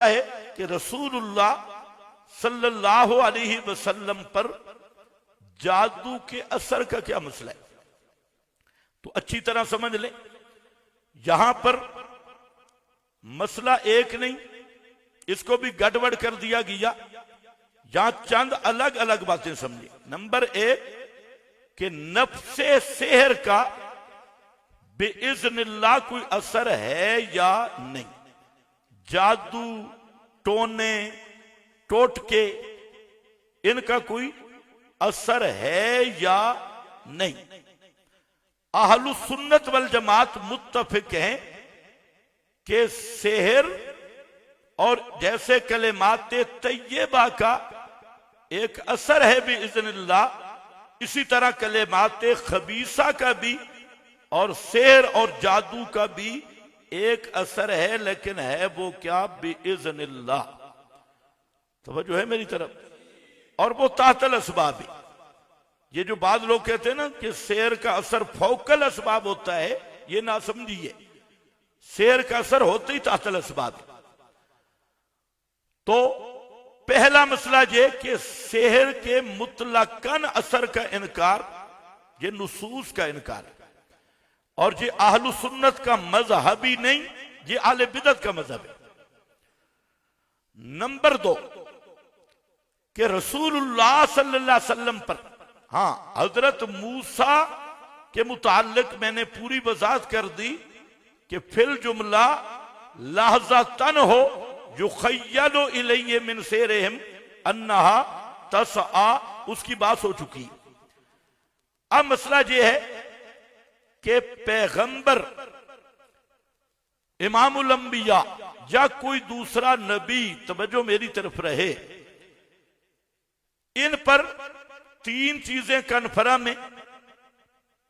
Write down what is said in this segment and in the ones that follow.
है कि रसूलुल्लाह सल्लल्लाहु अलैहि वसल्लम पर जादू के असर का क्या मसला है। तो अच्छी तरह समझ लें, यहां पर मसला एक नहीं, इसको भी गड़बड़ कर दिया गया। यहां चंद अलग अलग बातें समझिए। नंबर एक कि नफ्से सेहर का बेइज़्निल्लाह कोई असर है या नहीं। जादू, टोने, टोटके, इनका कोई असर है या नहीं। अहलु सुन्नत वल जमात मुत्तफिक हैं कि सेहर और जैसे कलिमाते तय्यबा का एक असर है बिइज़्निल्लाह, इसी तरह कलिमाते खबीसा का भी और सेहर और जादू का भी एक असर है, लेकिन है वो क्या? बिइज़्निल्लाह। तवज्जो है मेरी तरफ। और वो तातल असबाब है। ये जो बाद लोग कहते हैं ना कि सेहर का असर फौकल असबाब होता है, ये ना समझिए। सेहर का असर होते ही तातल असबाब है। तो पहला मसला ये कि सेहर के मुतलकन असर का इनकार, ये नुसूस का इनकार है। और ये अहलु सुन्नत का मजहब ही नहीं, ये आले बिदअत का मजहब है। नंबर दो कि रसूलुल्लाह सल्लल्लाहु अलैहि वसल्लम पर, हां, हजरत मूसा के मुताल्लिक मैंने पूरी वजाहत कर दी कि फिल जुमला लहज़तन हो युखय्यलु इलैहि मिन सेरिहिम अन्नहा तसआ, उसकी बात हो चुकी। अब मसला यह है कि पैगंबर, इमामुल अंबिया या कोई दूसरा नबी, तवज्जो मेरी तरफ रहे, इन पर तीन चीजें कन्फर्म है।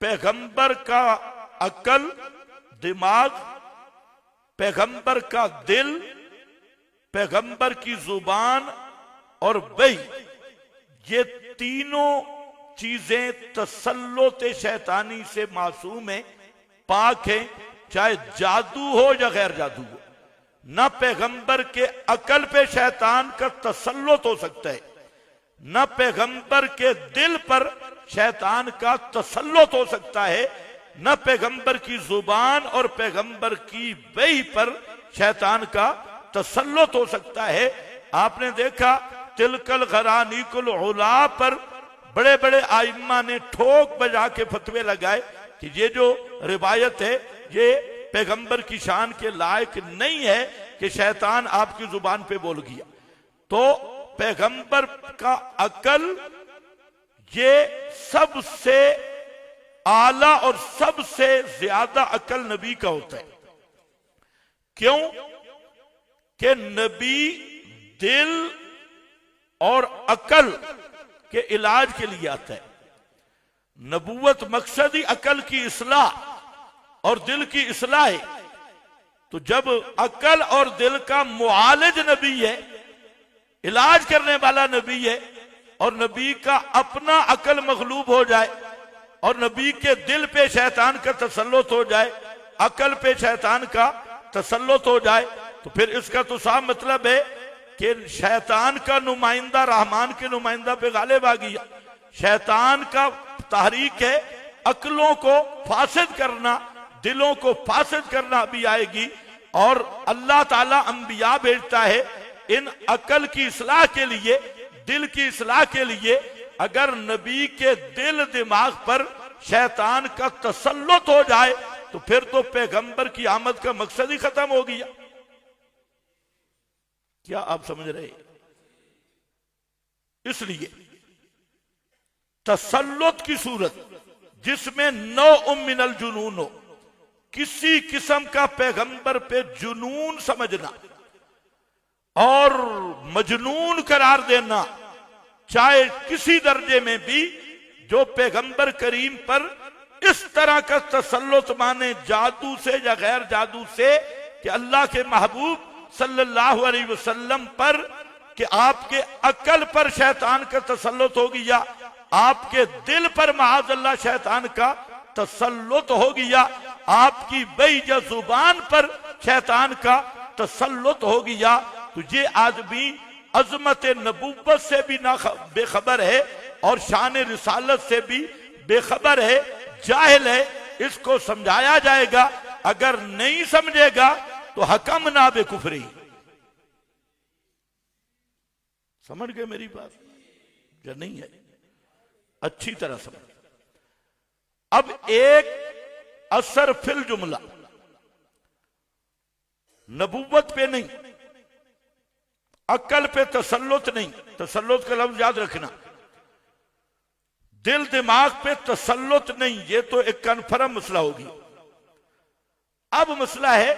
पैगंबर का अकल, दिमाग, पैगंबर का दिल, पैगंबर की जुबान और वही, ये तीनों चीजें तसल्लुत शैतानी से मासूम है, पाक है, चाहे जादू हो या गैर जादू हो। न पैगंबर के अकल पे शैतान का तसल्लुत हो सकता है, न पैगंबर के दिल पर शैतान का तसल्लुत हो सकता है, न पैगंबर की जुबान और पैगंबर की वही पर शैतान का तसल्लुत हो सकता है। आपने देखा तिलकल गरानीकुल उला पर बड़े बड़े आइम्मा ने ठोक बजा के फतवे लगाए कि ये जो रिवायत है ये पैगंबर की शान के लायक नहीं है कि शैतान आपकी जुबान पे बोल गया। तो पैगंबर का अकल ये सबसे आला और सबसे ज्यादा अकल नबी का होता है। क्यों? कि नबी दिल और अकल के इलाज के लिए आता है। नबूवत मकसद ही अकल की इस्लाह और दिल की इस्लाह है। तो जब अकल और दिल का मुआलिज नबी है, इलाज करने वाला नबी है, और नबी का अपना अकल मगलूब हो जाए और नबी के दिल पे शैतान का तसल्लुत हो जाए, अकल पे शैतान का तसल्लुत हो जाए, तो फिर इसका तो साफ मतलब है कि शैतान का नुमाइंदा रहमान के नुमाइंदा पे गालिब आ गया। शैतान का तहरीक है अकलों को फासिद करना, दिलों को फासिद करना भी आएगी। और अल्लाह ताला अंबिया भेजता है इन अकल की इस्लाह के लिए, दिल की इस्लाह के लिए। अगर नबी के दिल दिमाग पर शैतान का तसल्लुत हो जाए तो फिर तो पैगंबर की आमद का मकसद ही खत्म हो गया। क्या आप समझ रहे? इसलिए तसल्लुत की सूरत जिसमें नौ मिनल जुनून हो, किसी किस्म का पैगंबर पे जुनून समझना और मजनून करार देना, चाहे किसी दर्जे में भी, जो पैगंबर करीम पर इस तरह का तसल्लुत माने जादू से या गैर जादू से कि अल्लाह के महबूब सल्लल्लाहु अलैहि वसल्लम पर कि आपके अकल पर शैतान का तसल्लुत हो गया, आपके दिल पर माअज़ल्लाह शैतान का तसल्लुत हो गया, आपकी वही जुबान पर शैतान का तसल्लुत हो गया, तो ये आदमी अजमत नबूवत से भी ना बेखबर है और शान रिसालत से भी बेखबर है, जाहिल है। इसको समझाया जाएगा, अगर नहीं समझेगा तो हकम ना बेकुफरी। समझ गए मेरी बात या नहीं है? अच्छी तरह समझ। अब एक असर फिल जुमला, नबूवत पे नहीं, अक्ल पे तसल्लुत नहीं, तसल्लुत का लफ्ज याद रखना, दिल दिमाग पे तसल्लुत नहीं, ये तो एक कन्फर्म मसला होगी। अब मसला है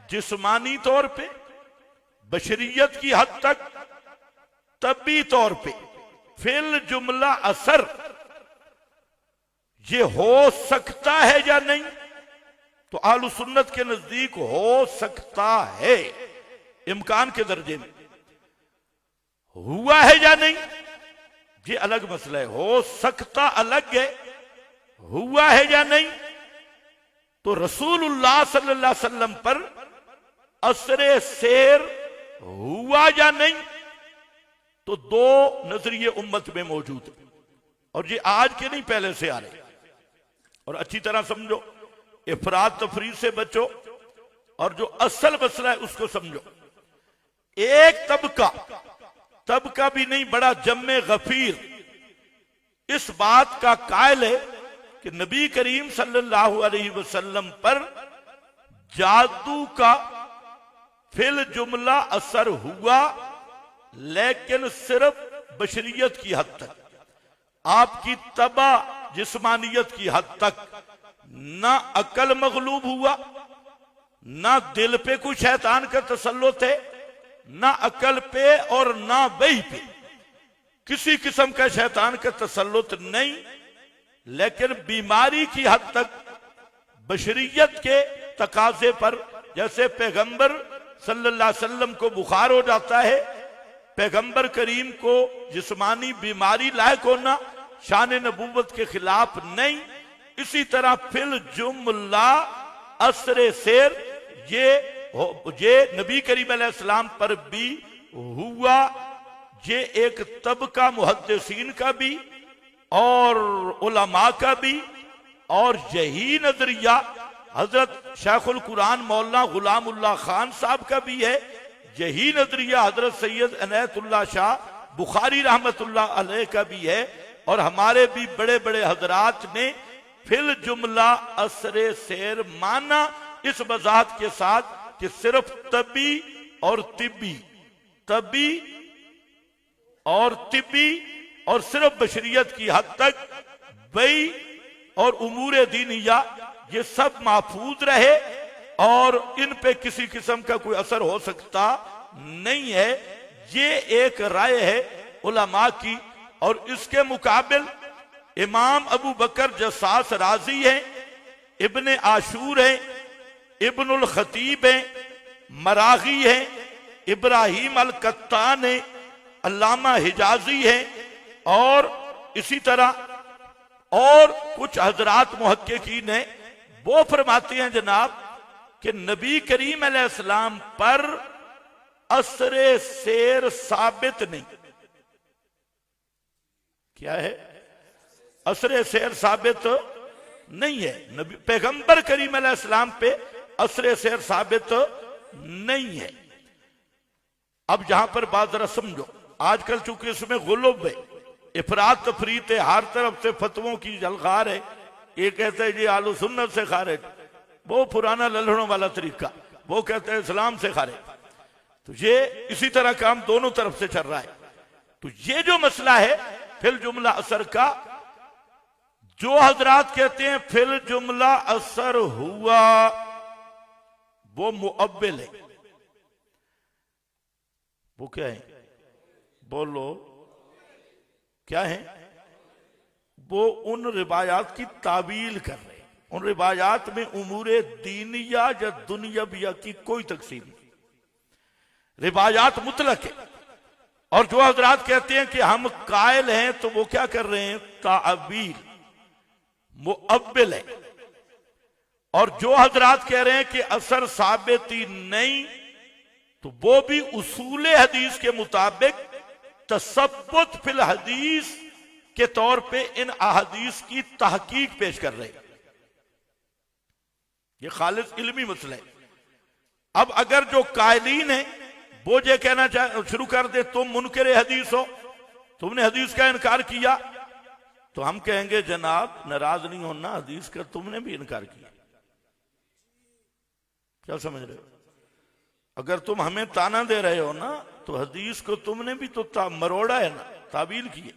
जिस्मानी तौर पे, बशरियत की हद तक, तबी तौर पे फिल जुमला असर ये हो सकता है या नहीं? तो आलू सुन्नत के नजदीक हो सकता है, इम्कान के दर्जे में। हुआ है या नहीं ये अलग मसला है, हो सकता अलग है, हुआ है या नहीं। तो रसूलुल्लाह सल्लल्लाहु अलैहि वसल्लम पर असरे शेर हुआ या नहीं? तो दो नजरिए उम्मत में मौजूद है, और ये आज के नहीं पहले से आ रहे। और अच्छी तरह समझो, इफरात तफरीद से बचो, और जो असल मसला है उसको समझो। एक तबका भी नहीं, बड़ा जम्मे गफीर इस बात का कायल है कि नबी करीम सल्लल्लाहु अलैहि वसल्लम पर जादू का फिल जुमला असर हुआ, लेकिन सिर्फ बशरियत की हद तक, आपकी तबा जिस्मानियत की हद तक। ना अकल मगलूब हुआ, ना दिल पे कोई शैतान का तसल्लुत है, ना अकल पे और ना वही पे किसी किस्म का शैतान का तसल्लुत नहीं, लेकिन बीमारी की हद तक बशरियत के तकाजे पर, जैसे पैगंबर सल्लल्लाहु अलैहि वसल्लम को बुखार हो जाता है, पैगंबर करीम को जिस्मानी बीमारी लायक होना शान नबूवत के खिलाफ नहीं। इसी तरह फिल जुमला असरे शेर ये नबी करीम अलैहिस्सलाम पर भी हुआ। ये एक तबका मुहद्दिसीन का भी और उलमा का भी, और यही नजरिया हजरत शेखुल कुरान मौलाना गुलामुल्लाह खान साहब का भी है। यही नजरिया हजरत सैयद अनैतुल्लाह शाह बुखारी रहमतुल्लाह अलैह का भी है, और हमारे भी बड़े बड़े हजरात ने फिल जुमला असरे शेर माना, इस वजाहत के साथ कि सिर्फ तबी और तिब्बी और सिर्फ बशरियत की हद तक वही और उमूर दीनिया ये सब महफूज रहे, और इन पे किसी किस्म का कोई असर हो सकता नहीं है। ये एक राय है उलमा की। और इसके मुकाबिल इमाम अबू बकर जसास राजी हैं, इब्ने आशूर हैं, इब्नुल खतीब हैं, मरागी हैं, इब्राहिम अल कत्तान हैं, अल्लामा हिजाजी हैं, और इसी तरह और कुछ हजरात मुहक्किकीन हैं। वो फरमाते हैं जनाब कि नबी करीम अलैहिस्सलाम पर असरे शेर साबित नहीं। क्या है? असरे शेर साबित नहीं है। नबी पैगंबर करीम अलैहिस्सलाम पे असरे शेर साबित नहीं है। अब जहां पर बात जरा समझो, आजकल चूंकि इसमें गुलूब है, इफरात तफरीत है, हर तरफ से फतवों की जलगार है। ये कहते हैं जी आलू सुन्नत से खारिज, वो पुराना लल्हड़ों वाला तरीका, वो कहते हैं इस्लाम से खारिज। तो ये इसी तरह काम दोनों तरफ से चल रहा है। तो ये जो मसला है फिल जुमला असर का, जो हजरात कहते हैं फिल जुमला असर हुआ, वो मुअव्विल है। वो क्या है? बोलो क्या है? वो उन रिवायात की तावील कर रहे हैं। उन रिवायात में उमूरे दीनिया या दुनियाविया की कोई तकसीम नहीं, रिवायात मुतलक है। और जो हजरात कहते हैं कि हम कायल हैं, तो वो क्या कर रहे हैं? तावील, मुअव्विल है। और जो हजरात कह रहे हैं कि असर साबित ही नहीं, तो वो भी उसूल हदीस के मुताबिक तसब्बुत फिल हदीस के तौर पे इन अहदीस की तहकीक पेश कर रहे हैं। ये खालिस इल्मी मसला है। अब अगर जो कायलीन है वो ये कहना शुरू कर दे तुम मुनकिर हदीस हो, तुमने हदीस का इनकार किया, तो हम कहेंगे जनाब नाराज नहीं होना, हदीस का तुमने भी इनकार किया। क्या समझ रहे हो? अगर तुम हमें ताना दे रहे हो ना, तो हदीस को तुमने भी तो मरोड़ा है ना, ताबील की है।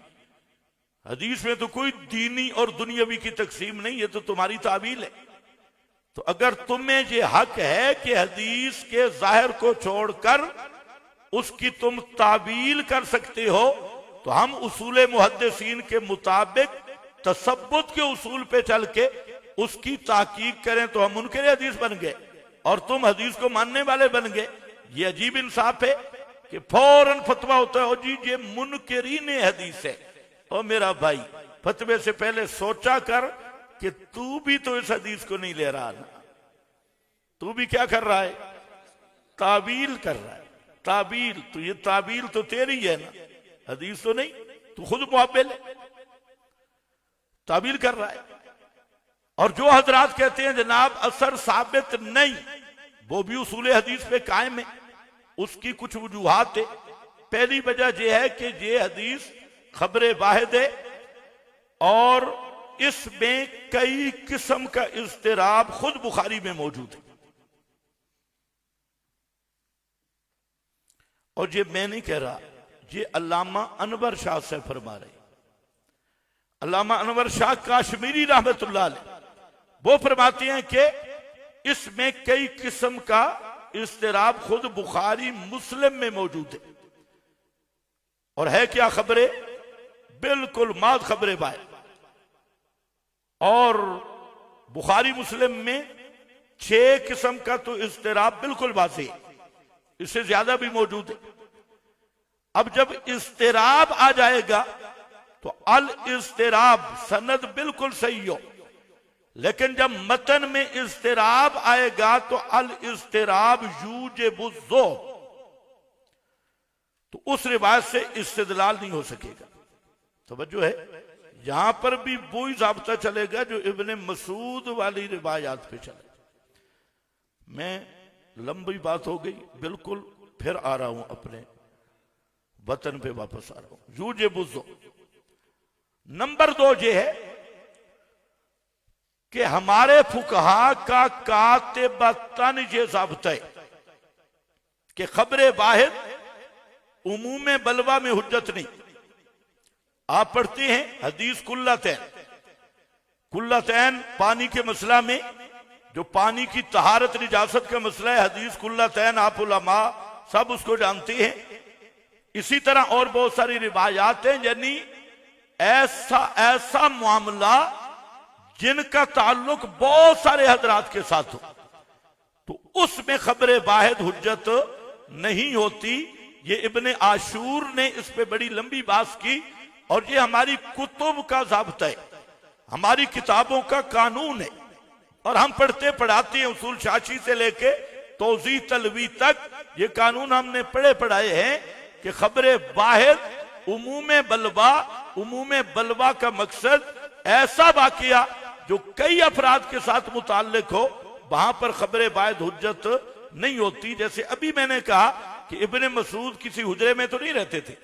हदीस में तो कोई दीनी और दुनियावी की तकसीम नहीं, ये तो तुम्हारी ताबील है। तो अगर तुम्हें ये हक है कि हदीस के जाहिर को छोड़कर उसकी तुम ताबील कर सकते हो, तो हम उसूल मुहद्दिसीन के मुताबिक तसब्बुत के उसूल पे चल के उसकी ताकीक करें तो हम मुनकिर हदीस बन गए और तुम हदीस को मानने वाले बन गए। ये अजीब इंसाफ है कि फौरन फतवा होता है, जी ये मुनकिरीन हदीस है। ओ मेरा भाई, फतवे से पहले सोचा कर कि तू भी तो इस हदीस को नहीं ले रहा ना, तू भी क्या कर रहा है? ताबील कर रहा है। ताबील तो ये ताबील तो तेरी है ना, हदीस तो नहीं, तू खुद मुअव्विल है, ताबील कर रहा है। और जो हजरात कहते हैं जनाब असर साबित नहीं, वो भी उसूल हदीस पे कायम है। उसकी कुछ वजूहात है। पहली वजह यह है कि ये हदीस खबर वाहिद है और इसमें कई किस्म का इज़्तिराब खुद बुखारी में मौजूद है। और ये मैं नहीं कह रहा, ये अल्लामा अनवर शाह से फरमा रहे। अल्लामा अनवर शाह काश्मीरी रहमतुल्लाह अलैह वो फरमाते हैं कि इसमें कई किस्म का इज़्तिराब खुद बुखारी मुस्लिम में मौजूद है। और है क्या खबरें? बिल्कुल माद खबरें बाय। और बुखारी मुस्लिम में 6 किस्म का तो इज़्तिराब बिल्कुल वाज़ेह है, इससे ज्यादा भी मौजूद है। अब जब इज़्तिराब आ जाएगा तो अल इज़्तिराब सनद बिल्कुल सही हो, लेकिन जब मतन में इज़्तिराब आएगा तो अल इज़्तिराब यूजिबुज़्ज़ो, तो उस रिवायत से इस्तिदलाल नहीं हो सकेगा। तवज्जो है, यहां पर भी वही ज़ाब्ता चलेगा जो इब्ने मसूद वाली रिवायात पे चले। मैं लंबी बात हो गई, बिल्कुल फिर आ रहा हूं, अपने वतन पे वापस आ रहा हूं। यूजिबुज़्ज़ो। नंबर 2 ये है कि हमारे फुकहा का कातिबतन ये ज़ाब्ता है कि खबरे वाहिद उमूम बलवा में हुज्जत नहीं। आप पढ़ते हैं हदीस कुल्लतैन, कुल्लतैन पानी के मसला में जो पानी की तहारत निजासत का मसला है, हदीस कुल्लतैन आप उलमा सब उसको जानते हैं। इसी तरह और बहुत सारी रिवायात हैं, यानी ऐसा मामला जिनका ताल्लुक बहुत सारे हजरात के साथ हो, तो उसमें खबरे वाहिद हुज्जत नहीं होती। ये इब्ने आशूर ने इस पे बड़ी लंबी बात की और ये हमारी कुतुब का ज़ाब्ता है, हमारी किताबों का कानून है। और हम पढ़ते पढ़ाते हैं, उसूल शाशी से लेके तौज़ीह तलवी तक ये कानून हमने पढ़े पढ़ाए हैं कि खबरे वाहिद उमूम बलवा का मकसद ऐसा वाकया जो कई अफराद के साथ मुताल्लिक हो, वहां पर खबरे वाहिद हुज्जत नहीं होती। जैसे अभी मैंने कहा कि इब्ने मसूद किसी हुजरे में तो नहीं रहते थे।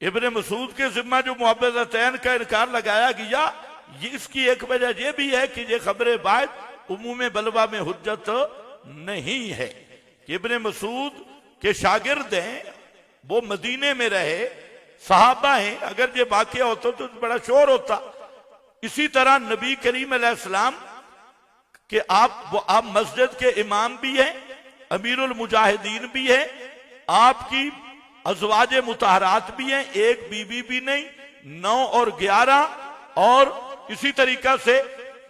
इब्ने मसूद के जिम्मा जो मुहब्बतैन का इनकार लगाया गया, ये इसकी एक वजह यह भी है कि ये खबरे वाहिद उमूम बलवा में हुज्जत नहीं है। इब्ने मसूद के शागिर्द हैं, वो मदीने में रहे, सहाबा हैं, अगर ये वाकया होता तो बड़ा शोर होता। इसी तरह नबी करीम अलैहिस्सलाम के आप मस्जिद के इमाम भी हैं, अमीरुल मुजाहिदीन भी है, आपकी अज़वाजे मुताहरात भी हैं, एक बीबी भी नहीं, 9 और 11। और इसी तरीका से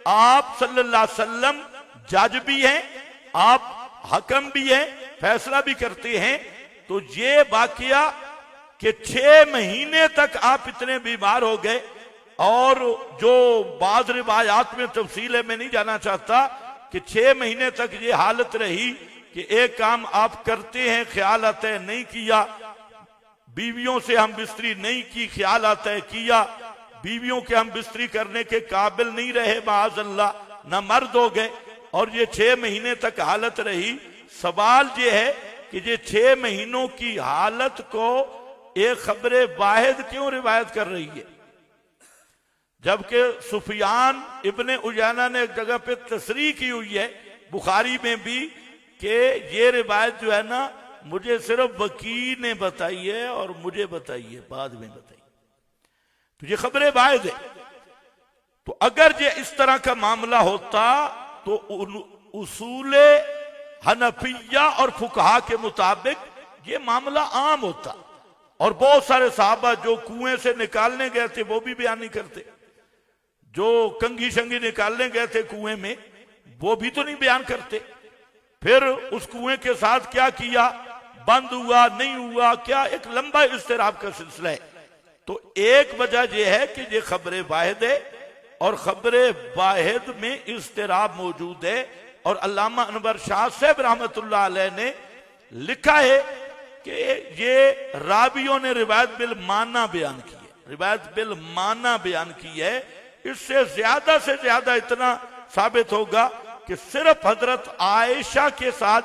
आप सल्लल्लाहु अलैहि वसल्लम जज भी हैं, आप हकम भी हैं, फैसला भी करते हैं। तो ये वाकया कि 6 महीने तक आप इतने बीमार हो गए, और जो बाद रिवायात में तफसील है, मैं नहीं जाना चाहता कि 6 महीने तक ये हालत रही कि एक काम आप करते हैं, ख्याल आता है नहीं किया, बीवियों से हम बिस्तरी नहीं की, ख्याल आता है किया, बीवियों के हम बिस्तरी करने के काबिल नहीं रहे, माअज़ल्लाह, ना मर्द हो गए, और ये 6 महीने तक हालत रही। सवाल ये है कि ये 6 महीनों की हालत को एक खबरे वाहिद क्यों रिवायत कर रही है, जबकि सुफियान इब्ने उयाना ने एक जगह पे तसरीह की हुई है बुखारी में भी कि ये रिवायत जो है ना मुझे सिर्फ वकील ने बताई है और मुझे बताई है, बाद में बताई, तो ये खबरे वाहिद है। तो अगर ये इस तरह का मामला होता तो उसूल हनफिया और फुकहा के मुताबिक ये मामला आम होता, और बहुत सारे साहबा जो कुएं से निकालने गए थे वो भी बयान नहीं करते, जो कंघी शंगी निकालने गए थे कुएं में वो भी तो नहीं बयान करते। फिर उस कुएं के साथ क्या किया, बंद हुआ नहीं हुआ, क्या एक लंबा इस्तिराब का सिलसिला है। तो एक वजह यह है कि ये खबरे वाहिद है, और खबरे वाहिद में इस्तिराब मौजूद है। और अल्लामा अनवर शाह साहब रहमतुल्लाह अलैह ने लिखा है कि ये रावियों ने रिवायत बिल माना बयान की है, रिवायत बिल माना बयान की है। इससे ज्यादा से ज्यादा इतना साबित होगा कि सिर्फ हजरत आयशा के साथ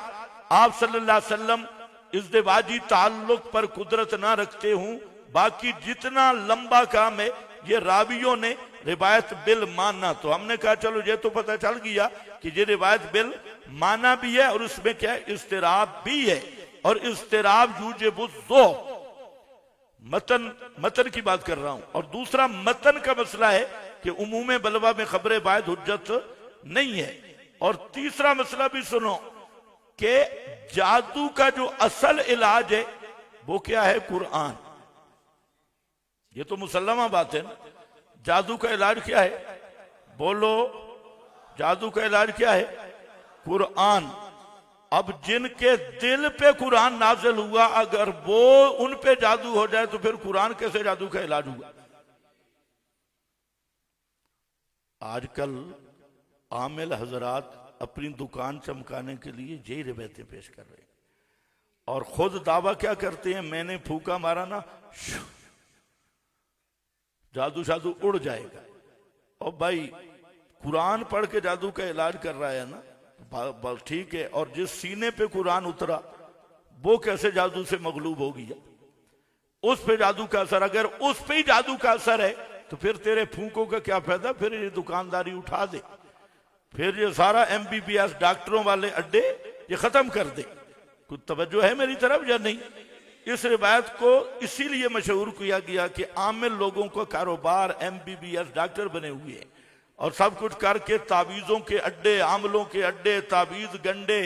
आप सल्लल्लाहु अलैहि वसल्लम इज़्दिवाजी ताल्लुक पर कुदरत ना रखते हूं, बाकी जितना लंबा काम है ये रावियों ने रिवायत बिल माना। तो हमने कहा चलो ये तो पता चल गया कि ये रिवायत बिल माना भी है और उसमें क्या है, इस्तिराब भी है, और इस्तिराब यूजिबुज़्ज़ो, मतन की बात कर रहा हूं। और दूसरा मतन का मसला है कि उमूमे बलवा में खबरें वाहिद हुज्जत नहीं है। और तीसरा मसला भी सुनो कि जादू का जो असल इलाज है वो क्या है, कुरान। ये तो मुसल्लमा बात है ना, जादू का इलाज क्या है, बोलो, जादू का इलाज क्या है, कुरान। अब जिनके दिल पे कुरान नाजिल हुआ, अगर वो उन पे जादू हो जाए तो फिर कुरान कैसे जादू का इलाज हुआ। आजकल आमिल हजरात अपनी दुकान चमकाने के लिए यही रिवायतें पेश कर रहे हैं, और खुद दावा क्या करते हैं, मैंने फूका मारा ना जादू शादू उड़ जाएगा। और भाई कुरान पढ़ के जादू का इलाज कर रहा है ना, बस ठीक है। और जिस सीने पे कुरान उतरा वो कैसे जादू से मगलूब हो गया, उस पे जादू का असर, अगर उस पे ही जादू का असर है तो फिर तेरे फूकों का क्या फायदा, फिर ये दुकानदारी उठा दे, फिर ये सारा MBBS डॉक्टरों वाले अड्डे ये खत्म कर दे। कुछ तवज्जो है मेरी तरफ या नहीं। इस रिवायत को इसीलिए मशहूर किया गया कि आमिल लोगों को कारोबार MBBS डॉक्टर बने हुए हैं, और सब कुछ करके तावीज़ों के अड्डे, आमलों के अड्डे, तावीज़ गंडे,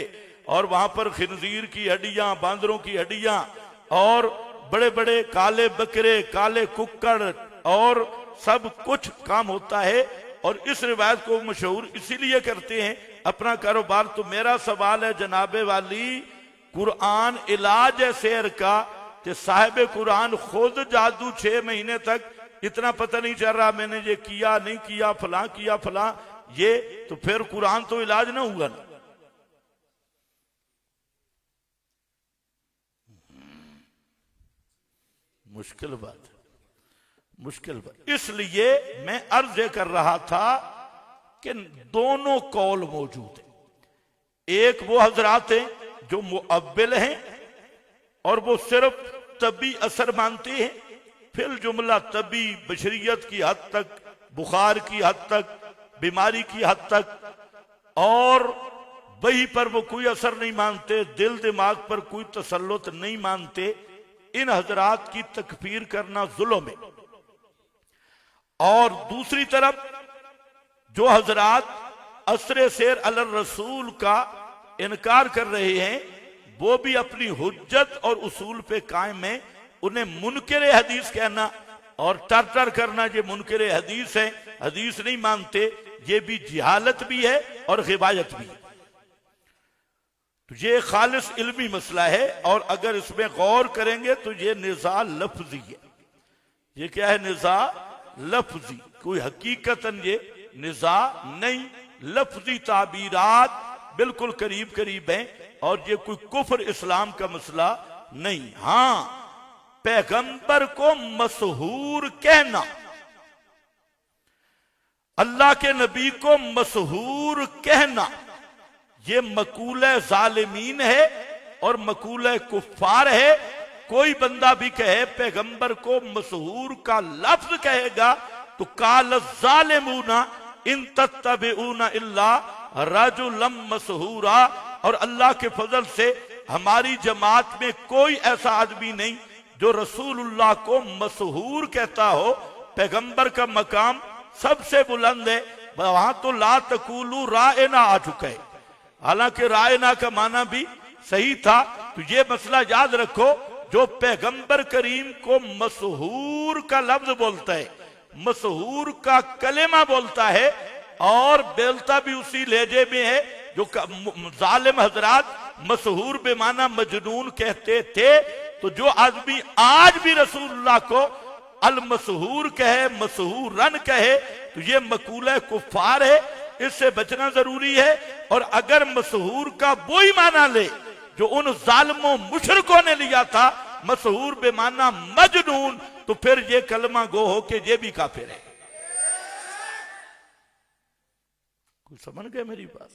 और वहां पर खिंजीर की हड्डियां, बांदरों की हड्डियां, और बड़े बड़े काले बकरे, काले कुक्कड़, और सब कुछ काम होता है। और इस रिवायत को मशहूर इसीलिए करते हैं अपना कारोबार। तो मेरा सवाल है जनाबे वाली, कुरान इलाज है शेर का, कि साहिब कुरान खुद जादू 6 महीने तक इतना पता नहीं चल रहा मैंने ये किया नहीं किया, फलां किया फलां, ये तो फिर कुरान तो इलाज ना हुआ ना। मुश्किल बात है, मुश्किल बात। इसलिए मैं अर्ज कर रहा था कि दोनों कौल मौजूद है। एक वो हजरात हैं जो मुअव्विल हैं और वो सिर्फ तबी असर मानते हैं, फिर जुमला तबी बशरियत की हद तक, बुखार की हद तक, बीमारी की हद तक, और वही पर वो कोई असर नहीं मानते, दिल दिमाग पर कोई तसल्लुत नहीं मानते। इन हजरात की तकफीर करना जुल्म है। और दूसरी तरफ जो हजरात असरे शेर अल रसूल का इनकार कर रहे हैं, वो भी अपनी हुज्जत और उसूल पे कायम है। उन्हें मुनकिर हदीस कहना और टर करना, ये मुनकिर हदीस है, हदीस नहीं मानते, ये भी जिहालत भी है और गिबायत भी है। तो ये खालिस इल्मी मसला है, और अगर इसमें गौर करेंगे तो ये निज़ा लफ्जी है। ये क्या है, निज़ा लफ्जी, कोई हकीकतन ये निज़ा नहीं, लफ्जी ताबीरात बिल्कुल करीब करीब हैं और ये कोई कुफ्र इस्लाम का मसला नहीं। हां, पैगंबर को मशहूर कहना, अल्लाह के नबी को मशहूर कहना, ये मकूल जालिमीन है और मकूल कुफ्फार है। कोई बंदा भी कहे पैगंबर को मशहूर का लफ्ज कहेगा तो काल जालिमूना इन तत्तबिऊना इल्ला रजुलम मशहूरा। और अल्लाह के फजल से हमारी जमात में कोई ऐसा आदमी नहीं जो रसूलुल्लाह को मशहूर कहता हो। पैगंबर का मकाम सबसे बुलंद है, वहां तो ला तकूलू रायना आ चुका है। हालांकि रायना का माना भी सही था। तो ये मसला याद रखो, जो पैगंबर करीम को मशहूर का लफ्ज बोलता है, मशहूर का कलेमा बोलता है और बोलता भी उसी लहजे में है जो जालिम हजरात मशहूर बेमाना मजनून कहते थे। तो जो आदमी आज भी रसूलुल्लाह को अल मशहूर कहे, मशहूरन कहे, तो ये मकूल कुफ्फार है, इससे बचना जरूरी है। और अगर मशहूर का वही माना ले जो उन जालिमों मुशरिकों ने लिया था, मशहूर बेमाना मजनून, तो फिर ये कलमा गो हो के ये भी काफिर है। कुछ समझ गए मेरी बात?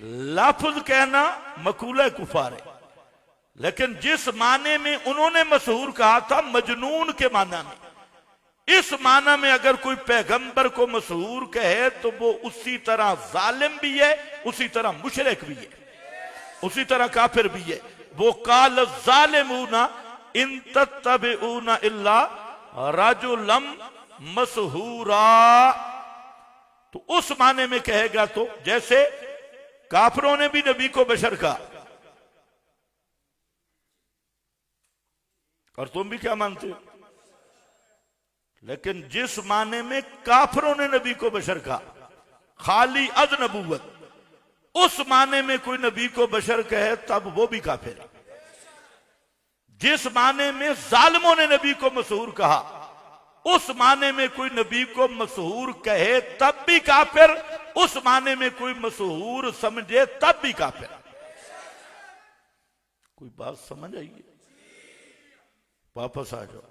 लफ्ज कहना मकूल कुफार है, लेकिन जिस माने में उन्होंने मशहूर कहा था, मजनून के माना में, इस माना में अगर कोई पैगंबर को मशहूर कहे तो वो उसी तरह जालिम भी है, उसी तरह मुशरिक भी है, उसी तरह काफिर भी है। वो काल जालिमूना इन तत्तबिऊना इल्ला रजुलम मशहूरा, तो उस माने में कहेगा। तो जैसे काफिरों ने भी नबी को बशर कहा, और तुम भी क्या मानते हो, लेकिन जिस माने में काफिरों ने नबी को बशर कहा, खाली अज नबूवत, उस माने में कोई नबी को बशर कहे तब वो भी काफिर है। जिस माने में जालिमों ने नबी को मशहूर कहा, उस माने में कोई नबी को मशहूर कहे तब भी काफिर, उस माने में कोई मशहूर समझे तब भी काफिर। कोई बात समझ आइए? वापस आ जाओ।